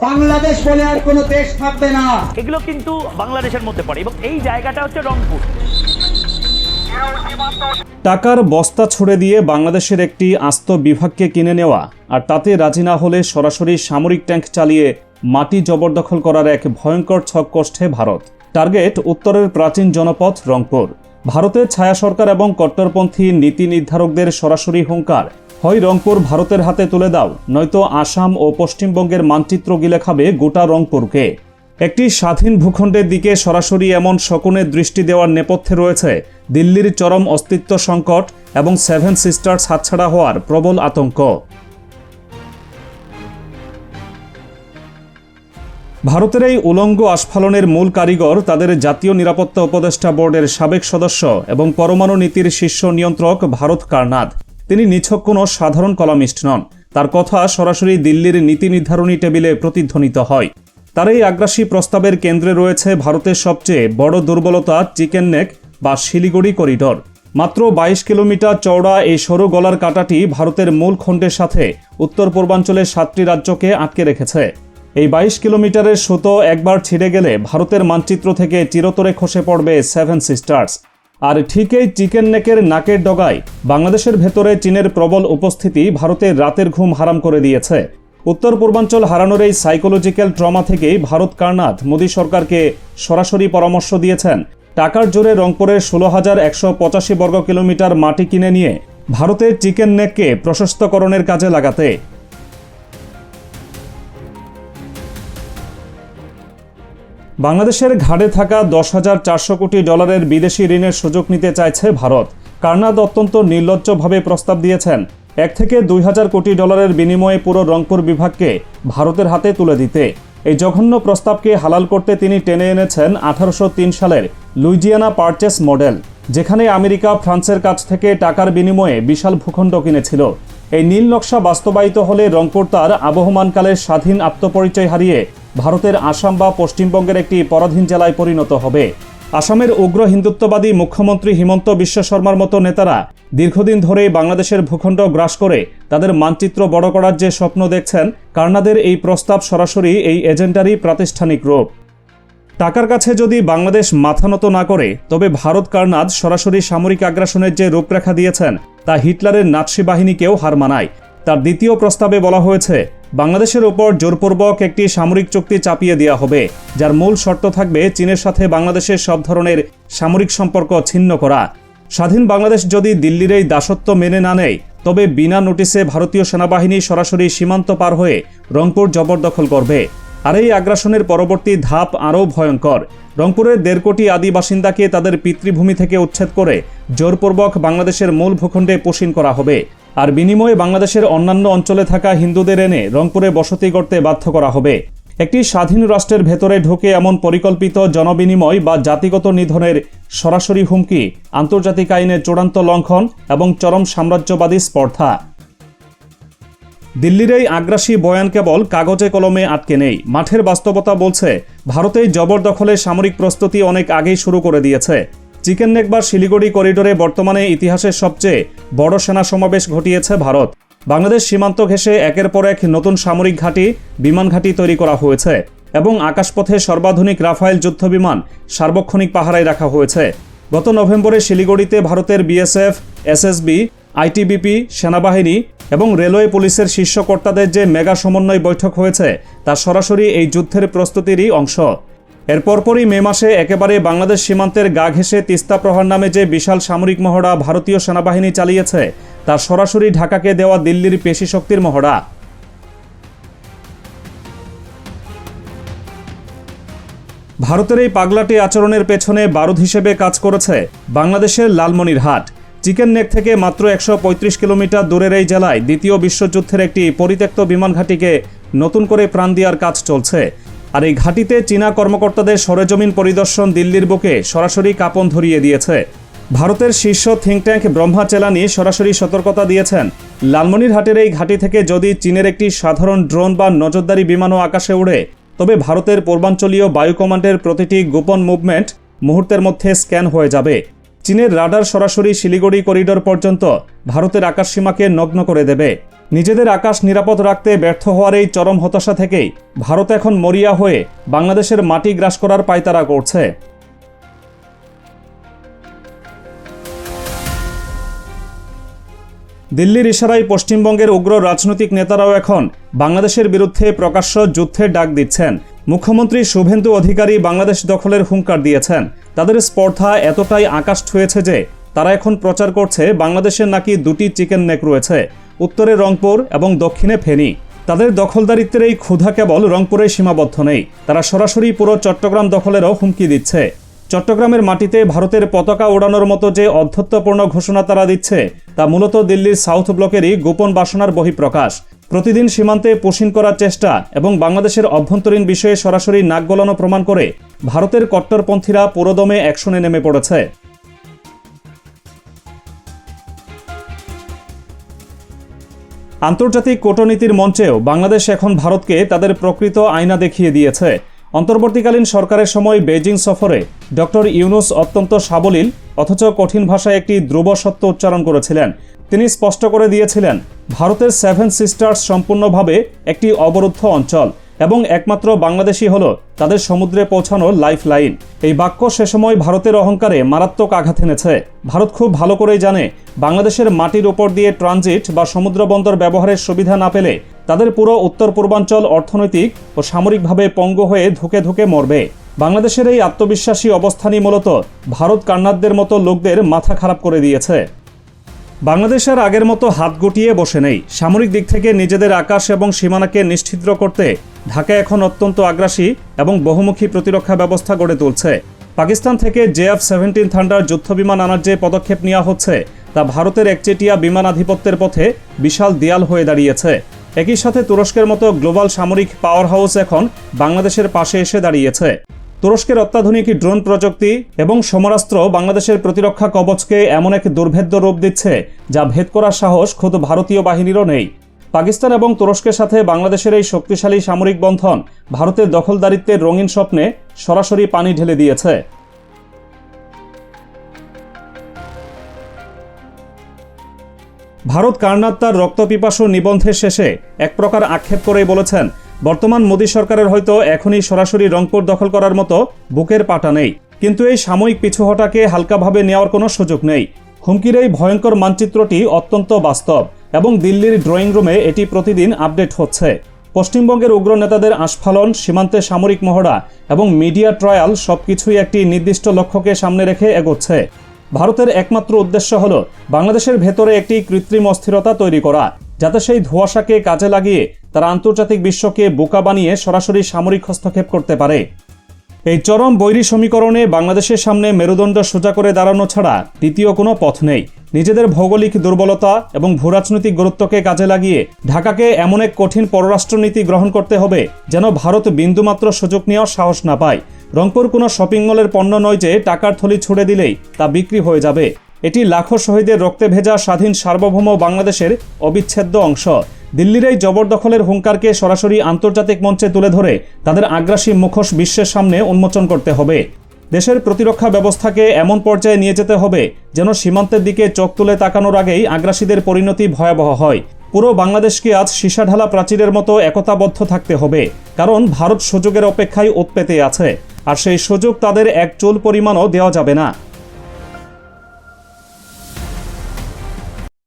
বাংলাদেশ বলে আর কোনো দেশ থাকবে না। এগুলো কিন্তু বাংলাদেশের মধ্যে পড়ে এবং এই জায়গাটা হচ্ছে রংপুর। টাকার বস্তা ছুড়ে দিয়ে বাংলাদেশের একটি আস্ত বিভাগকে কিনে নেওয়া আর তাতে রাজি না হলে সরাসরি সামরিক ট্যাঙ্ক চালিয়ে মাটি জবরদখল করার এক ভয়ঙ্কর ছক কষছে ভারত। টার্গেট উত্তরের প্রাচীন জনপদ রংপুর। ভারতের ছায়া সরকার এবং কট্টরপন্থী নীতি নির্ধারকদের সরাসরি হুঙ্কার, হয় রংপুর ভারতের হাতে তুলে দাও, নয়তো আসাম ও পশ্চিমবঙ্গের মানচিত্র গিলে খাবে গোটা রংপুরকে। একটি স্বাধীন ভূখণ্ডের দিকে সরাসরি এমন শকুনের দৃষ্টি দেওয়ার নেপথ্যে রয়েছে দিল্লির চরম অস্তিত্ব সংকট এবং সেভেন সিস্টার্স হাতছাড়া হওয়ার প্রবল আতঙ্ক। ভারতের এই উলঙ্গ আস্ফালনের মূল কারিগর তাদের জাতীয় নিরাপত্তা উপদেষ্টা বোর্ডের সাবেক সদস্য এবং পরমাণু নীতির শীর্ষ নিয়ন্ত্রক ভারত কারনাদ। তিনি নিছক কোনো সাধারণ কলামিস্ট নন। তার কথা সরাসরি দিল্লির নীতি নির্ধারণী টেবিলে প্রতিধ্বনিত হয়। তার এই আগ্রাসী প্রস্তাবের কেন্দ্রে রয়েছে ভারতের সবচেয়ে বড় দুর্বলতা চিকেন নেক বা শিলিগুড়ি করিডোর। মাত্র 22 কিলোমিটার চওড়া এই সরু গলার কাঁটাটি ভারতের মূল খণ্ডের সাথে উত্তর পূর্বাঞ্চলের 7টি রাজ্যকে আটকে রেখেছে। এই 22 কিলোমিটারের সুতো একবার ছিঁড়ে গেলে ভারতের মানচিত্র থেকে চিরতরে খসে পড়বে সেভেন সিস্টার্স। আর ঠিক এই চিকেন নেকের নাকের ডগায় বাংলাদেশের ভেতরে চীনের প্রবল উপস্থিতি ভারতের রাতের ঘুম হারাম করে দিয়েছে। উত্তর পূর্বাঞ্চল হারানোর এই সাইকোলজিক্যাল ট্রমা থেকেই ভারত কারনাদ মোদী সরকারকে সরাসরি পরামর্শ দিয়েছেন টাকার জোরে রংপুরের 16,185 বর্গ কিলোমিটার মাটি কিনে নিয়ে ভারতের চিকেন নেককে প্রশস্তকরণের কাজে লাগাতে। বাংলাদেশের ঘাড়ে থাকা $10,400 কোটি বিদেশি ঋণের সুযোগ নিতে চাইছে ভারত। কারনাদ অত্যন্ত নির্লজ্জভাবে প্রস্তাব দিয়েছেন 1 থেকে 2,000 কোটি ডলারের বিনিময়ে পুরো রংপুর বিভাগকে ভারতের হাতে তুলে দিতে। এই জঘন্য প্রস্তাবকে হালাল করতে তিনি টেনে এনেছেন 1803 সালের লুইজিয়ানা পারচেস মডেল, যেখানে আমেরিকা ফ্রান্সের কাছ থেকে টাকার বিনিময়ে বিশাল ভূখণ্ড কিনেছিল। এই নীল নকশা বাস্তবায়িত হলে রংপুর তার আবহমানকালের স্বাধীন আত্মপরিচয় হারিয়ে ভারতের আসাম বা পশ্চিমবঙ্গের একটি পরাধীন জেলায় পরিণত হবে। আসামের উগ্র হিন্দুত্ববাদী মুখ্যমন্ত্রী হিমন্ত বিশ্ব শর্মার মতো নেতারা দীর্ঘদিন ধরেই বাংলাদেশের ভূখণ্ড গ্রাস করে তাদের মানচিত্র বড় করার যে স্বপ্ন দেখছেন, কারনাদের এই প্রস্তাব সরাসরি এই এজেন্ডারই প্রাতিষ্ঠানিক রূপ। টাকার কাছে যদি বাংলাদেশ মাথা নত না করে, তবে ভারত কারনাদ সরাসরি সামরিক আগ্রাসনের যে রূপরেখা দিয়েছেন তা হিটলারের নাৎসি বাহিনীকেও হার মানায়। তার দ্বিতীয় প্রস্তাবে বলা হয়েছে বাংলাদেশের উপর জোরপূর্বক একটি সামরিক চুক্তি চাপিয়ে দেওয়া হবে, যার মূল শর্ত থাকবে চীনের সাথে বাংলাদেশের সব ধরনের সামরিক সম্পর্ক ছিন্ন করা। স্বাধীন বাংলাদেশ যদি দিল্লির এই দাসত্ব মেনে না নেয়, তবে বিনা নোটিশে ভারতীয় সেনাবাহিনী সরাসরি সীমান্ত পার হয়ে রংপুর জবরদখল করবে। আর এই আগ্রাসনের পরবর্তী ধাপ আরও ভয়ঙ্কর। রংপুরের 1.5 কোটি আদি বাসিন্দাকে তাদের পিতৃভূমি থেকে উচ্ছেদ করে জোরপূর্বক বাংলাদেশের মূল ভূখণ্ডে পোষণ করা হবে। আর বিনিময়ে বাংলাদেশের অন্যান্য অঞ্চলে থাকা হিন্দুদের এনে রংপুরে বসতি করতে বাধ্য করা হবে। একটি স্বাধীন রাষ্ট্রের ভেতরে ঢুকে এমন পরিকল্পিত জনবিনিময় বা জাতিগত নিধনের সরাসরি হুমকি আন্তর্জাতিক আইনের চূড়ান্ত লঙ্ঘন এবং চরম সাম্রাজ্যবাদী স্পর্ধা। দিল্লির এই আগ্রাসী বয়ান কেবল কাগজে কলমে আটকে নেই। মাঠের বাস্তবতা বলছে ভারতেই জবরদখলের সামরিক প্রস্তুতি অনেক আগেই শুরু করে দিয়েছে। চিকেন নেক বা শিলিগুড়ি করিডোরে বর্তমানে ইতিহাসের সবচেয়ে বড় সেনা সমাবেশ ঘটিয়েছে ভারত। বাংলাদেশ সীমান্ত ঘেঁষে একের পর এক নতুন সামরিক ঘাঁটি, বিমান ঘাঁটি তৈরি করা হয়েছে এবং আকাশপথে সর্বাধুনিক রাফায়েল যুদ্ধবিমান সার্বক্ষণিক পাহারায় রাখা হয়েছে। গত নভেম্বরে শিলিগুড়িতে ভারতের বিএসএফ, এসএসবি, আইটিবিপি, সেনাবাহিনী এবং রেলওয়ে পুলিশের শীর্ষ কর্তাদের যে মেগা সমন্বয় বৈঠক হয়েছে তা সরাসরি এই যুদ্ধের প্রস্তুতিরই অংশ। এর পরপরই মে মাসে একেবারে বাংলাদেশ সীমান্তের গা ঘেঁষে তিস্তা প্রহার নামে যে বিশাল সামরিক মহড়া ভারতীয় সেনাবাহিনী চালিয়েছে, তার সরাসরি ঢাকাকে দেওয়া দিল্লির পেশি শক্তির মহড়া। ভারতের এই পাগলাটি আচরণের পেছনে বারুদ হিসেবে কাজ করেছে বাংলাদেশের লালমনিরহাট। চিকেন নেক থেকে মাত্র 135 কিলোমিটার দূরের এই জেলায় দ্বিতীয় বিশ্বযুদ্ধের একটি পরিত্যক্ত বিমান ঘাঁটিকে নতুন করে প্রাণ দেওয়ার কাজ চলছে। আর এই ঘাঁটিতে চীনা কর্মকর্তাদের সরেজমিন পরিদর্শন দিল্লির বুকে সরাসরি কাঁপন ধরিয়ে দিয়েছে। ভারতের শীর্ষ থিঙ্ক ট্যাঙ্ক ব্রহ্মা চেলানি সরাসরি সতর্কতা দিয়েছেন লালমনিরহাটের এই ঘাঁটি থেকে যদি চীনের একটি সাধারণ ড্রোন বা নজরদারি বিমানও আকাশে উড়ে, তবে ভারতের পূর্বাঞ্চলীয় বায়ু কমান্ডের প্রতিটি গোপন মুভমেন্ট মুহূর্তের মধ্যে স্ক্যান হয়ে যাবে। চীনের রাডার সরাসরি শিলিগুড়ি করিডোর পর্যন্ত ভারতের আকাশসীমাকে নগ্ন করে দেবে। নিজেদের আকাশ নিরাপদ রাখতে ব্যর্থ হওয়ার এই চরম হতাশা থেকেই ভারত এখন মরিয়া হয়ে বাংলাদেশের মাটি গ্রাস করার পায়তারা করছে। দিল্লির ইশারায় পশ্চিমবঙ্গের উগ্র রাজনৈতিক নেতারাও এখন বাংলাদেশের বিরুদ্ধে প্রকাশ্য যুদ্ধের ডাক দিচ্ছেন। মুখ্যমন্ত্রী শুভেন্দু অধিকারী বাংলাদেশ দখলের হুঙ্কার দিয়েছেন। তাদের স্পর্ধা এতটাই আকাশ ছুঁয়েছে যে তারা এখন প্রচার করছে বাংলাদেশের নাকি দুটি চিকেন নেক রয়েছে, উত্তরে রংপুর এবং দক্ষিণে ফেনী। তাদের দখলদারিত্বের এই ক্ষুধা কেবল রংপুরে সীমাবদ্ধ নেই, তারা সরাসরি পুরো চট্টগ্রাম দখলেরও হুমকি দিচ্ছে। চট্টগ্রামের মাটিতে ভারতের পতাকা ওড়ানোর মতো যে অধ্যত্বপূর্ণ ঘোষণা তারা দিচ্ছে তা মূলত দিল্লির সাউথ ব্লকেরই গোপন বাসনার বহিঃপ্রকাশ। প্রতিদিন সীমান্তে পুশিন করার চেষ্টা এবং বাংলাদেশের অভ্যন্তরীণ বিষয়ে সরাসরি নাক গলানো প্রমাণ করে ভারতের কট্টরপন্থীরা পুরোদমে অ্যাকশনে নেমে পড়েছে। আন্তর্জাতিক কূটনীতির মঞ্চেও বাংলাদেশ এখন ভারতকে তাদের প্রকৃত আয়না দেখিয়ে দিয়েছে। অন্তর্বর্তীকালীন সরকারের সময় বেজিং সফরে ডক্টর ইউনুস অত্যন্ত সাবলীল অথচ কঠিন ভাষায় একটি ধ্রুব সত্য উচ্চারণ করেছিলেন। তিনি স্পষ্ট করে দিয়েছিলেন, ভারতের 7 সিস্টার্স সম্পূর্ণভাবে একটি অবরুদ্ধ অঞ্চল এবং একমাত্র বাংলাদেশই হল তাদের সমুদ্রে পৌঁছানোর লাইফ লাইন। এই বাক্য সে সময় ভারতের অহংকারে মারাত্মক আঘাত এনেছে। ভারত খুব ভালো করেই জানে, বাংলাদেশের মাটির উপর দিয়ে ট্রানজিট বা সমুদ্র বন্দর ব্যবহারের সুবিধা না পেলে তাদের পুরো উত্তর পূর্বাঞ্চল অর্থনৈতিক ও সামরিকভাবে পঙ্গু হয়ে ধুকে ধুকে মরবে। বাংলাদেশের এই আত্মবিশ্বাসী অবস্থানই মূলত ভারত কান্নারদের মতো লোকদের মাথা খারাপ করে দিয়েছে। বাংলাদেশ আর আগের মতো হাত গুটিয়ে বসে নেই। সামরিক দিক থেকে নিজেদের আকাশ এবং সীমানাকে নিশ্ছিদ্র করতে ঢাকা এখন অত্যন্ত আগ্রাসী এবং বহুমুখী প্রতিরক্ষা ব্যবস্থা গড়ে তুলছে। পাকিস্তান থেকে JF-17 থান্ডার যুদ্ধবিমান আনার যে পদক্ষেপ নেওয়া হচ্ছে তা ভারতের একচেটিয়া বিমান আধিপত্যের পথে বিশাল দেয়াল হয়ে দাঁড়িয়েছে। একই সাথে তুরস্কের মতো গ্লোবাল সামরিক পাওয়ার হাউস এখন বাংলাদেশের পাশে এসে দাঁড়িয়েছে। তুরস্কের অত্যাধুনিক ড্রোন প্রযুক্তি এবং সমরাস্ত্র বাংলাদেশের প্রতিরক্ষা কবচকে এমন এক দুর্ভেদ্য রূপ দিচ্ছে যা ভেদ করার সাহস খোদ ভারতীয় বাহিনীরও নেই। পাকিস্তান এবং তুরস্কের সাথে বাংলাদেশের এই শক্তিশালী সামরিক বন্ধন ভারতের দখলদারিত্বের রঙিন স্বপ্নে সরাসরি পানি ঢেলে দিয়েছে। ভারত কার্নাদ তার রক্তপিপাসু নিবন্ধের শেষে এক প্রকার আক্ষেপ করেই বলেছেন, বর্তমান মোদী সরকারের হয়তো এখনই সরাসরি রংপুর দখল করার মতো বুকের পাটা নেই, কিন্তু এই সাময়িক পিছুহটাকে হালকাভাবে নেওয়ার কোনো সুযোগ নেই। হুমকির এই ভয়ঙ্কর মানচিত্রটি অত্যন্ত বাস্তব এবং দিল্লির ড্রয়িং রুমে এটি প্রতিদিন আপডেট হচ্ছে। পশ্চিমবঙ্গের উগ্র নেতাদের আস্ফালন, সীমান্তে সামরিক মহড়া এবং মিডিয়া ট্রায়াল সবকিছুই একটি নির্দিষ্ট লক্ষ্যকে সামনে রেখে এগোচ্ছে। ভারতের একমাত্র উদ্দেশ্য হল বাংলাদেশের ভেতরে একটি কৃত্রিম অস্থিরতা তৈরি করা, যাতে সেই ধোঁয়াশাকে কাজে লাগিয়ে তারা আন্তর্জাতিক বিশ্বকে বোকা বানিয়ে সরাসরি সামরিক হস্তক্ষেপ করতে পারে। এই চরম বৈরী সমীকরণে বাংলাদেশের সামনে মেরুদণ্ড সোজা করে দাঁড়ানো ছাড়া দ্বিতীয় কোনো পথ নেই। নিজেদের ভৌগোলিক দুর্বলতা এবং ভূরাজনৈতিক গুরুত্বকে কাজে লাগিয়ে ঢাকাকে এমন এক কঠিন পররাষ্ট্রনীতি গ্রহণ করতে হবে যেন ভারত বিন্দুমাত্র সুযোগ নেওয়ার সাহস না পায়। রংপুর কোনো শপিং মলের পণ্য নয় যে টাকার থলি ছুড়ে দিলেই তা বিক্রি হয়ে যাবে। এটি লাখো শহীদের রক্তে ভেজা স্বাধীন সার্বভৌম বাংলাদেশের অবিচ্ছেদ্য অংশ। দিল্লির এই জবরদখলের হুঙ্কারকে সরাসরি আন্তর্জাতিক মঞ্চে তুলে ধরে তাদের আগ্রাসী মুখোশ বিশ্বের সামনে উন্মোচন করতে হবে। দেশের প্রতিরক্ষা ব্যবস্থাকে এমন পর্যায়ে নিয়ে যেতে হবে যেন সীমান্তের দিকে চোখ তুলে তাকানোর আগেই আগ্রাসীদের পরিণতি ভয়াবহ হয়। পুরো বাংলাদেশকে আজ সীসাঢালা প্রাচীরের মতো একতাবদ্ধ থাকতে হবে, কারণ ভারত সুযোগের অপেক্ষায় ওৎ পেতে আছে, আর সেই সুযোগ তাদের এক চুল পরিমাণও দেওয়া যাবে না।